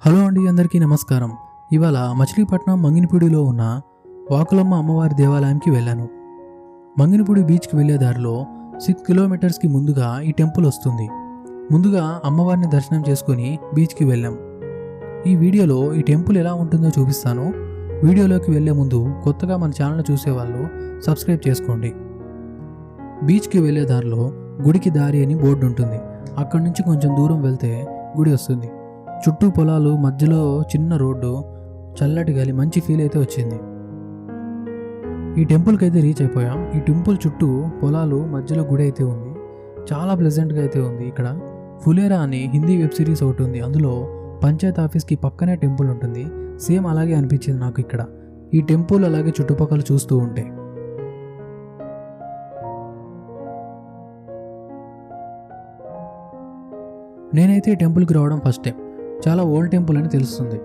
Hello అండి, అందరికీ నమస్కారం. ఇవాళ మచిలీపట్నం మంగినపూడిలో ఉన్న వాకులమ్మ అమ్మవారి దేవాలయంకి వెళ్ళాను. మంగినపూడి బీచ్కి వెళ్ళే దారిలో 6 కిలోమీటర్స్కి ముందుగా ఈ టెంపుల్ వస్తుంది. ముందుగా అమ్మవారిని దర్శనం చేసుకుని బీచ్కి వెళ్ళాం. ఈ వీడియోలో ఈ టెంపుల్ ఎలా ఉంటుందో చూపిస్తాను. వీడియోలోకి వెళ్ళే ముందు కొత్తగా మన ఛానల్ చూసేవాళ్ళు సబ్స్క్రైబ్ చేసుకోండి. బీచ్కి వెళ్ళే దారిలో గుడికి దారి అని బోర్డు ఉంటుంది. అక్కడి నుంచి కొంచెం దూరం వెళ్తే గుడి వస్తుంది. చుట్టూ పొలాలు, మధ్యలో చిన్న రోడ్డు, చల్లటి గాలి, మంచి ఫీల్ అయితే వచ్చింది. ఈ టెంపుల్కి అయితే రీచ్ అయిపోయాం. ఈ టెంపుల్ చుట్టూ పొలాలు, మధ్యలో గుడి అయితే ఉంది. చాలా ప్లెజెంట్గా అయితే ఉంది. ఇక్కడ ఫులేరా అని హిందీ వెబ్ సిరీస్ ఒకటి ఉంది. అందులో పంచాయత్ ఆఫీస్కి పక్కనే టెంపుల్ ఉంటుంది. సేమ్ అలాగే అనిపించింది నాకు ఇక్కడ ఈ టెంపుల్. అలాగే చుట్టుపక్కల చూస్తూ ఉంటే నేనైతే ఈ టెంపుల్కి రావడం ఫస్ట్ టైం. చాలా ఓల్డ్ టెంపుల్ అని తెలుస్తుంది.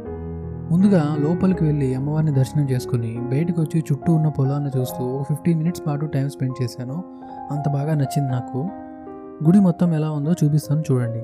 ముందుగా లోపలికి వెళ్ళి అమ్మవారిని దర్శనం చేసుకుని బయటకు వచ్చి చుట్టూ ఉన్న పొలాలను చూస్తూ 15 మినిట్స్ పాటు టైం స్పెండ్ చేశాను. అంత బాగా నచ్చింది నాకు. గుడి మొత్తం ఎలా ఉందో చూపిస్తాను, చూడండి.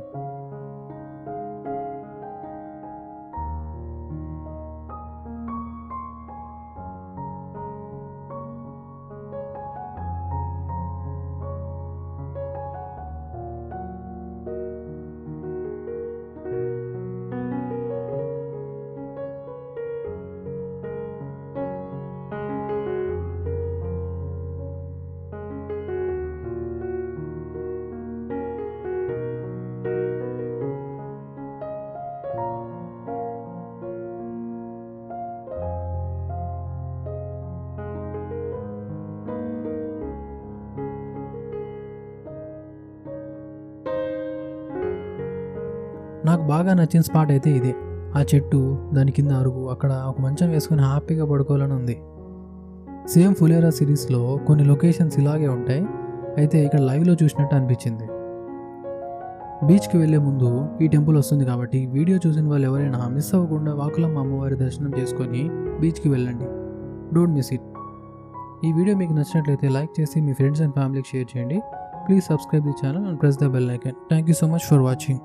నాకు బాగా నచ్చిన స్పాట్ అయితే ఇదే. ఆ చెట్టు, దాని కింద అరుగు, అక్కడ ఒక మంచం వేసుకుని హ్యాపీగా పడుకోవాలని ఉంది. సేమ్ ఫులేరా సిరీస్లో కొన్ని లొకేషన్స్ ఇలాగే ఉంటాయి. అయితే ఇక్కడ లైవ్లో చూసినట్టు అనిపించింది. బీచ్కి వెళ్ళే ముందు ఈ టెంపుల్ వస్తుంది కాబట్టి వీడియో చూసిన వాళ్ళు ఎవరైనా మిస్ అవ్వకుండా వాకులమ్మ అమ్మవారి దర్శనం చేసుకొని బీచ్కి వెళ్ళండి. Don't miss it. ఈ వీడియో మీకు నచ్చినట్లయితే లైక్ చేసి మీ ఫ్రెండ్స్ అండ్ ఫ్యామిలీకి షేర్ చేయండి. Please subscribe the channel and press the bell icon. Thank you so much for watching.